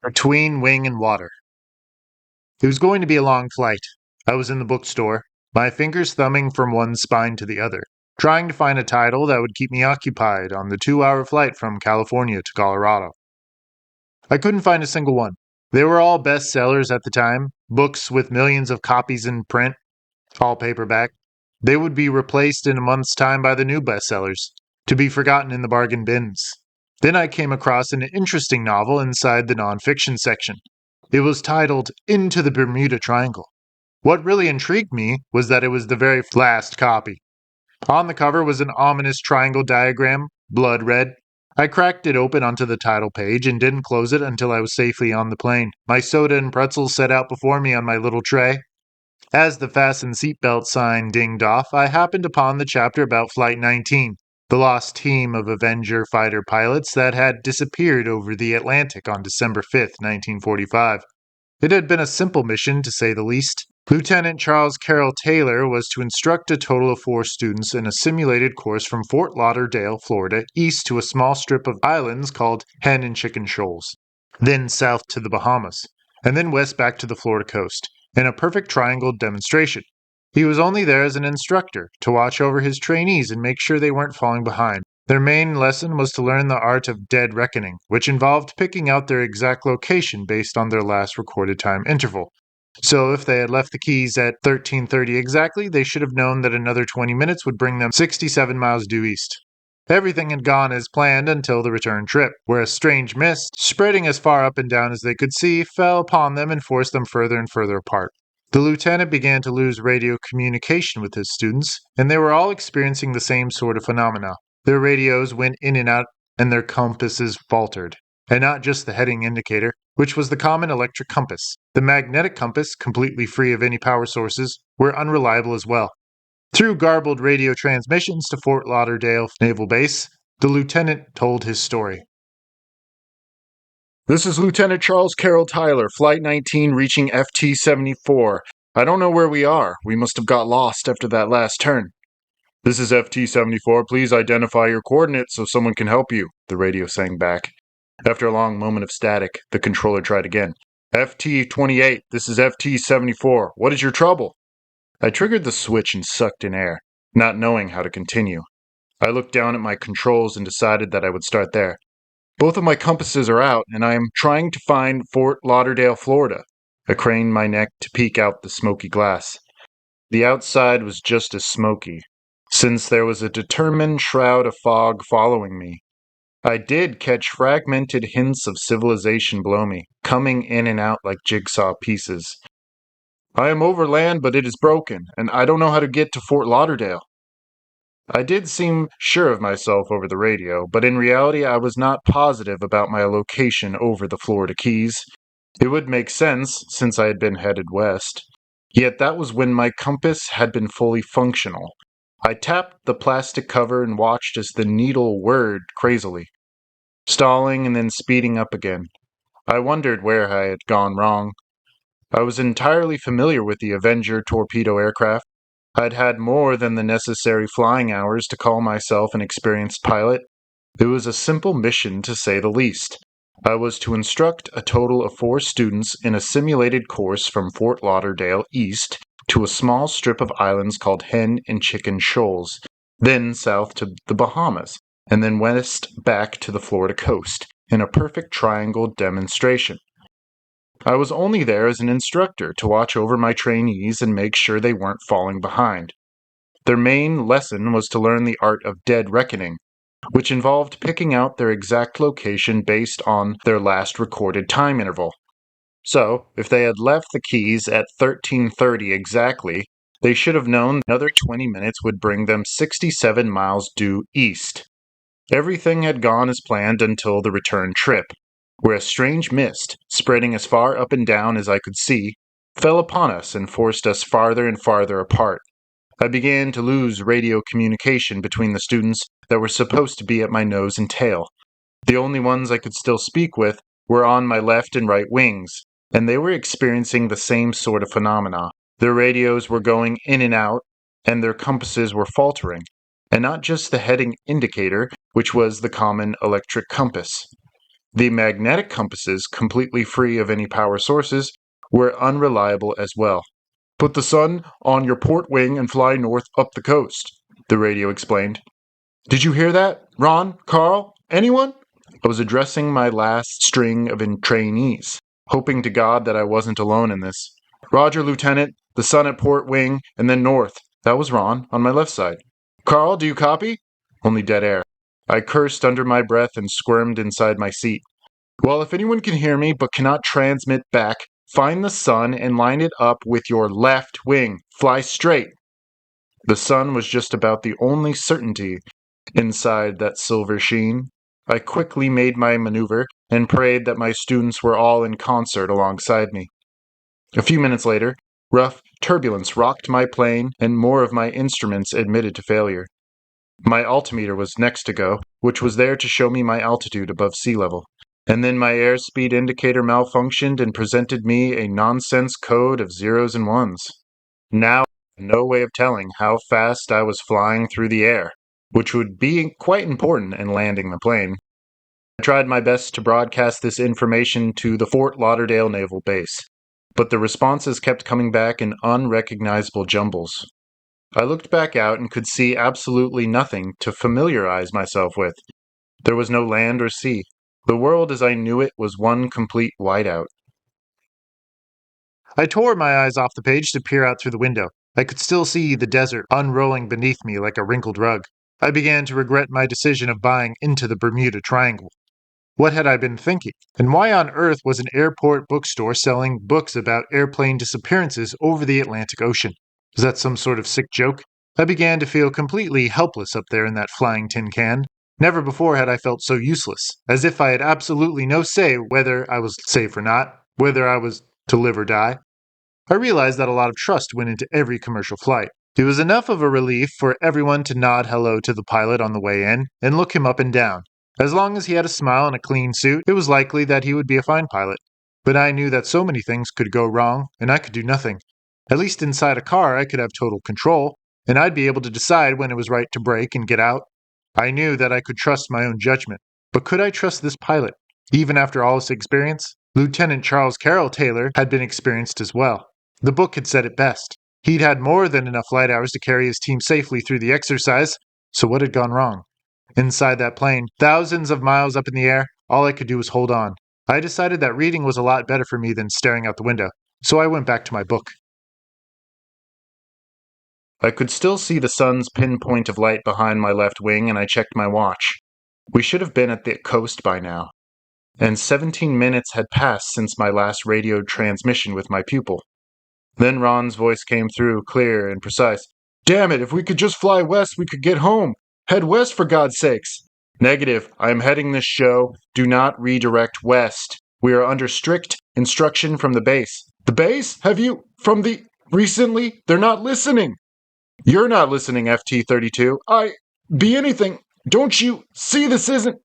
Between Wing and Water. It was going to be a long flight. I was in the bookstore, my fingers thumbing from one spine to the other, trying to find a title that would keep me occupied on the 2-hour flight from California to Colorado. I couldn't find a single one. They were all bestsellers at the time, books with millions of copies in print, all paperback. They would be replaced in a month's time by the new bestsellers, to be forgotten in the bargain bins. Then I came across an interesting novel inside the nonfiction section. It was titled Into the Bermuda Triangle. What really intrigued me was that it was the very last copy. On the cover was an ominous triangle diagram, blood red. I cracked it open onto the title page and didn't close it until I was safely on the plane, my soda and pretzels set out before me on my little tray. As the fasten seatbelt sign dinged off, I happened upon the chapter about Flight 19, the lost team of Avenger fighter pilots that had disappeared over the Atlantic on December 5th, 1945. It had been a simple mission, to say the least. Lieutenant Charles Carroll Taylor was to instruct a total of 4 students in a simulated course from Fort Lauderdale, Florida, east to a small strip of islands called Hen and Chicken Shoals, then south to the Bahamas, and then west back to the Florida coast, in a perfect triangle demonstration. He was only there as an instructor, to watch over his trainees and make sure they weren't falling behind. Their main lesson was to learn the art of dead reckoning, which involved picking out their exact location based on their last recorded time interval. So if they had left the Keys at 13:30 exactly, they should have known that another 20 minutes would bring them 67 miles due east. Everything had gone as planned until the return trip, where a strange mist, spreading as far up and down as they could see, fell upon them and forced them further and further apart. The lieutenant began to lose radio communication with his students, and they were all experiencing the same sort of phenomena. Their radios went in and out, and their compasses faltered. And not just the heading indicator, which was the common electric compass. The magnetic compass, completely free of any power sources, were unreliable as well. Through garbled radio transmissions to Fort Lauderdale Naval Base, the lieutenant told his story. This is Lieutenant Charles Carroll Tyler, Flight 19 reaching FT-74. I don't know where we are. We must have got lost after that last turn. This is FT-74. Please identify your coordinates so someone can help you, the radio sang back. After a long moment of static, the controller tried again. FT-28, this is FT-74. What is your trouble? I triggered the switch and sucked in air, not knowing how to continue. I looked down at my controls and decided that I would start there. Both of my compasses are out, and I am trying to find Fort Lauderdale, Florida. I craned my neck to peek out the smoky glass. The outside was just as smoky, since there was a determined shroud of fog following me. I did catch fragmented hints of civilization below me, coming in and out like jigsaw pieces. I am over land, but it is broken, and I don't know how to get to Fort Lauderdale. I did seem sure of myself over the radio, but in reality I was not positive about my location over the Florida Keys. It would make sense, since I had been headed west. Yet that was when my compass had been fully functional. I tapped the plastic cover and watched as the needle whirred crazily, stalling and then speeding up again. I wondered where I had gone wrong. I was entirely familiar with the Avenger torpedo aircraft. I'd had more than the necessary flying hours to call myself an experienced pilot. It was a simple mission, to say the least. I was to instruct a total of 4 students in a simulated course from Fort Lauderdale east to a small strip of islands called Hen and Chicken Shoals, then south to the Bahamas, and then west back to the Florida coast, in a perfect triangle demonstration. I was only there as an instructor to watch over my trainees and make sure they weren't falling behind. Their main lesson was to learn the art of dead reckoning, which involved picking out their exact location based on their last recorded time interval. So, if they had left the Keys at 13:30 exactly, they should have known another 20 minutes would bring them 67 miles due east. Everything had gone as planned until the return trip, where a strange mist, spreading as far up and down as I could see, fell upon us and forced us farther and farther apart. I began to lose radio communication between the students that were supposed to be at my nose and tail. The only ones I could still speak with were on my left and right wings, and they were experiencing the same sort of phenomena. Their radios were going in and out, and their compasses were faltering, and not just the heading indicator, which was the common electric compass. The magnetic compasses, completely free of any power sources, were unreliable as well. "Put the sun on your port wing and fly north up the coast," the radio explained. "Did you hear that? Ron? Carl? Anyone?" I was addressing my last string of trainees, hoping to God that I wasn't alone in this. "Roger, Lieutenant. The sun at port wing, and then north." That was Ron, on my left side. "Carl, do you copy?" Only dead air. I cursed under my breath and squirmed inside my seat. "Well, if anyone can hear me but cannot transmit back, find the sun and line it up with your left wing. Fly straight." The sun was just about the only certainty inside that silver sheen. I quickly made my maneuver and prayed that my students were all in concert alongside me. A few minutes later, rough turbulence rocked my plane and more of my instruments admitted to failure. My altimeter was next to go, which was there to show me my altitude above sea level. And then my airspeed indicator malfunctioned and presented me a nonsense code of zeros and ones. Now, no way of telling how fast I was flying through the air, which would be quite important in landing the plane. I tried my best to broadcast this information to the Fort Lauderdale Naval Base, but the responses kept coming back in unrecognizable jumbles. I looked back out and could see absolutely nothing to familiarize myself with. There was no land or sea. The world as I knew it was one complete whiteout. I tore my eyes off the page to peer out through the window. I could still see the desert unrolling beneath me like a wrinkled rug. I began to regret my decision of buying into the Bermuda Triangle. What had I been thinking? And why on earth was an airport bookstore selling books about airplane disappearances over the Atlantic Ocean? Was that some sort of sick joke? I began to feel completely helpless up there in that flying tin can. Never before had I felt so useless, as if I had absolutely no say whether I was safe or not, whether I was to live or die. I realized that a lot of trust went into every commercial flight. It was enough of a relief for everyone to nod hello to the pilot on the way in and look him up and down. As long as he had a smile and a clean suit, it was likely that he would be a fine pilot. But I knew that so many things could go wrong, and I could do nothing. At least inside a car, I could have total control, and I'd be able to decide when it was right to brake and get out. I knew that I could trust my own judgment. But could I trust this pilot, even after all his experience? Lieutenant Charles Carroll Taylor had been experienced as well. The book had said it best. He'd had more than enough flight hours to carry his team safely through the exercise, so what had gone wrong? Inside that plane, thousands of miles up in the air, all I could do was hold on. I decided that reading was a lot better for me than staring out the window, so I went back to my book. I could still see the sun's pinpoint of light behind my left wing, and I checked my watch. We should have been at the coast by now. And 17 minutes had passed since my last radio transmission with my pupil. Then Ron's voice came through, clear and precise. "Damn it, if we could just fly west, we could get home. Head west, for God's sakes." "Negative. I am heading this show. Do not redirect west. We are under strict instruction from the base." "The base? Have you? From the... recently? They're not listening." "You're not listening, FT-32. Be anything. Don't you see this isn't..."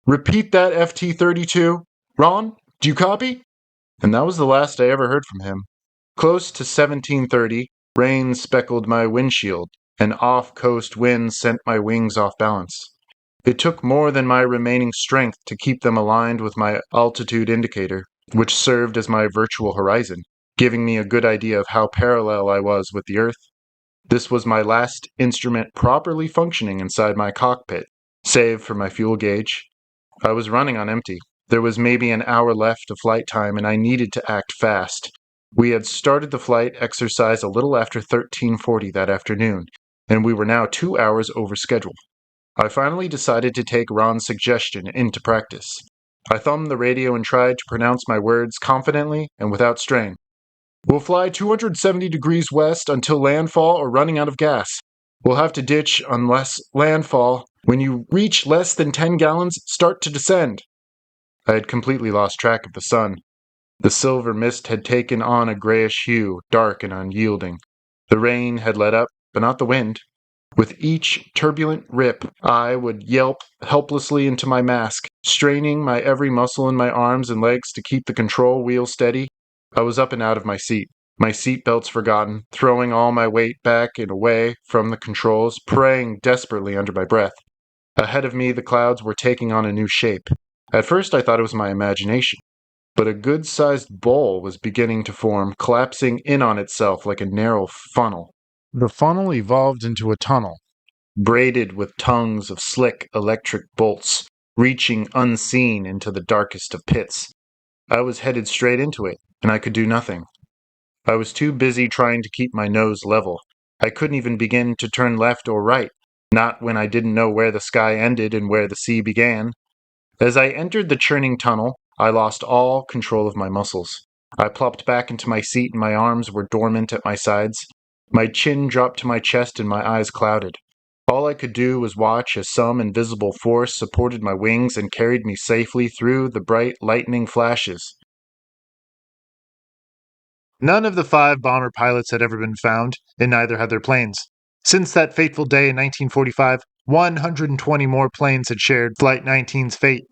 "Repeat that, FT-32. Ron, do you copy?" And that was the last I ever heard from him. Close to 1730, rain speckled my windshield, and off-coast winds sent my wings off balance. It took more than my remaining strength to keep them aligned with my altitude indicator, which served as my virtual horizon, giving me a good idea of how parallel I was with the Earth. This was my last instrument properly functioning inside my cockpit, save for my fuel gauge. I was running on empty. There was maybe an hour left of flight time, and I needed to act fast. We had started the flight exercise a little after 13:40 that afternoon, and we were now 2 hours over schedule. I finally decided to take Ron's suggestion into practice. I thumbed the radio and tried to pronounce my words confidently and without strain. "We'll fly 270 degrees west until landfall or running out of gas. We'll have to ditch unless landfall. When you reach less than 10 gallons, start to descend." I had completely lost track of the sun. The silver mist had taken on a grayish hue, dark and unyielding. The rain had let up, but not the wind. With each turbulent rip, I would yelp helplessly into my mask, straining my every muscle in my arms and legs to keep the control wheel steady. I was up and out of my seat, my seat belts forgotten, throwing all my weight back and away from the controls, praying desperately under my breath. Ahead of me, the clouds were taking on a new shape. At first I thought it was my imagination, but a good-sized bowl was beginning to form, collapsing in on itself like a narrow funnel. The funnel evolved into a tunnel, braided with tongues of slick electric bolts, reaching unseen into the darkest of pits. I was headed straight into it, and I could do nothing. I was too busy trying to keep my nose level. I couldn't even begin to turn left or right, not when I didn't know where the sky ended and where the sea began. As I entered the churning tunnel, I lost all control of my muscles. I plopped back into my seat and my arms were dormant at my sides. My chin dropped to my chest and my eyes clouded. All I could do was watch as some invisible force supported my wings and carried me safely through the bright lightning flashes. None of the 5 bomber pilots had ever been found, and neither had their planes. Since that fateful day in 1945, 120 more planes had shared Flight 19's fate,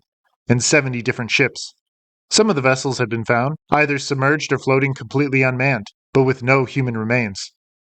and 70 different ships. Some of the vessels had been found, either submerged or floating completely unmanned, but with no human remains.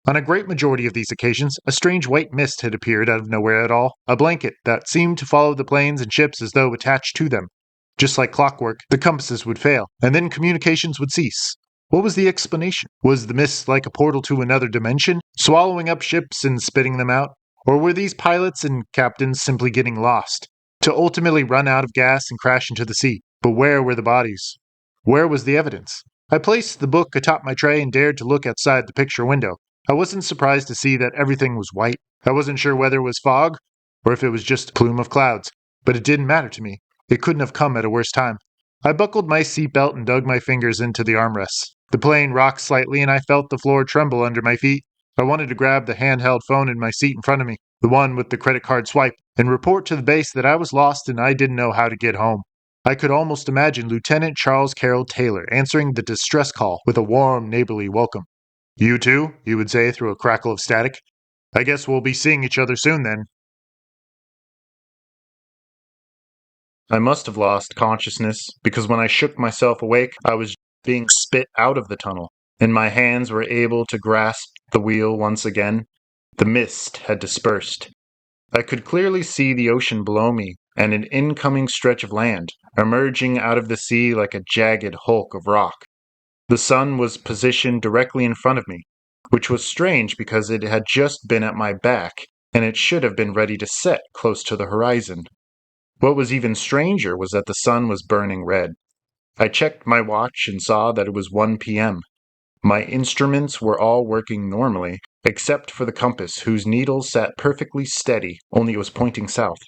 On a great majority of these occasions, a strange white mist had appeared out of nowhere at all, a blanket that seemed to follow the planes and ships as though attached to them. Just like clockwork, the compasses would fail, and then communications would cease. What was the explanation? Was the mist like a portal to another dimension, swallowing up ships and spitting them out? Or were these pilots and captains simply getting lost, to ultimately run out of gas and crash into the sea? But where were the bodies? Where was the evidence? I placed the book atop my tray and dared to look outside the picture window. I wasn't surprised to see that everything was white. I wasn't sure whether it was fog or if it was just a plume of clouds, but it didn't matter to me. It couldn't have come at a worse time. I buckled my seatbelt and dug my fingers into the armrests. The plane rocked slightly and I felt the floor tremble under my feet. I wanted to grab the handheld phone in my seat in front of me, the one with the credit card swipe, and report to the base that I was lost and I didn't know how to get home. I could almost imagine Lieutenant Charles Carroll Taylor answering the distress call with a warm, neighborly welcome. "You too?" he would say through a crackle of static. "I guess we'll be seeing each other soon then." I must have lost consciousness, because when I shook myself awake, I was being spit out of the tunnel, and my hands were able to grasp the wheel once again. The mist had dispersed. I could clearly see the ocean below me and an incoming stretch of land, emerging out of the sea like a jagged hulk of rock. The sun was positioned directly in front of me, which was strange because it had just been at my back, and it should have been ready to set close to the horizon. What was even stranger was that the sun was burning red. I checked my watch and saw that it was 1 p.m. My instruments were all working normally, except for the compass, whose needle sat perfectly steady, only it was pointing south.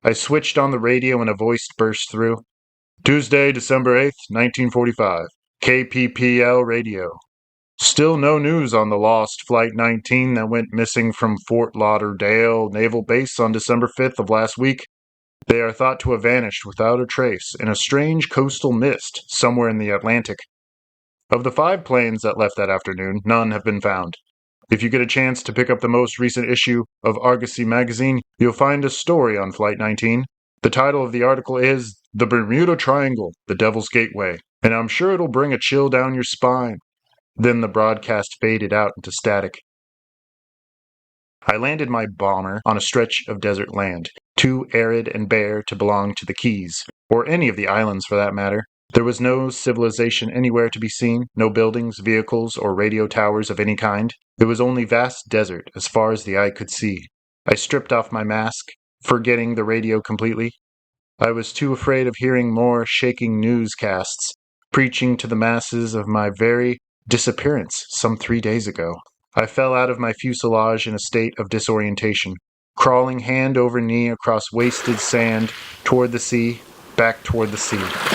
I switched on the radio and a voice burst through. "Tuesday, December 8th, 1945. KPPL radio. Still no news on the lost Flight 19 that went missing from Fort Lauderdale Naval Base on December 5th of last week. They are thought to have vanished without a trace in a strange coastal mist somewhere in the Atlantic. Of the 5 planes that left that afternoon, none have been found. If you get a chance to pick up the most recent issue of Argosy magazine, you'll find a story on Flight 19. The title of the article is The Bermuda Triangle, the Devil's Gateway, and I'm sure it'll bring a chill down your spine." Then the broadcast faded out into static. I landed my bomber on a stretch of desert land, too arid and bare to belong to the Keys, or any of the islands for that matter. There was no civilization anywhere to be seen, no buildings, vehicles, or radio towers of any kind. It was only vast desert as far as the eye could see. I stripped off my mask, forgetting the radio completely. I was too afraid of hearing more shaking newscasts, preaching to the masses of my very disappearance some 3 days ago. I fell out of my fuselage in a state of disorientation, crawling hand over knee across wasted sand, toward the sea, back toward the sea.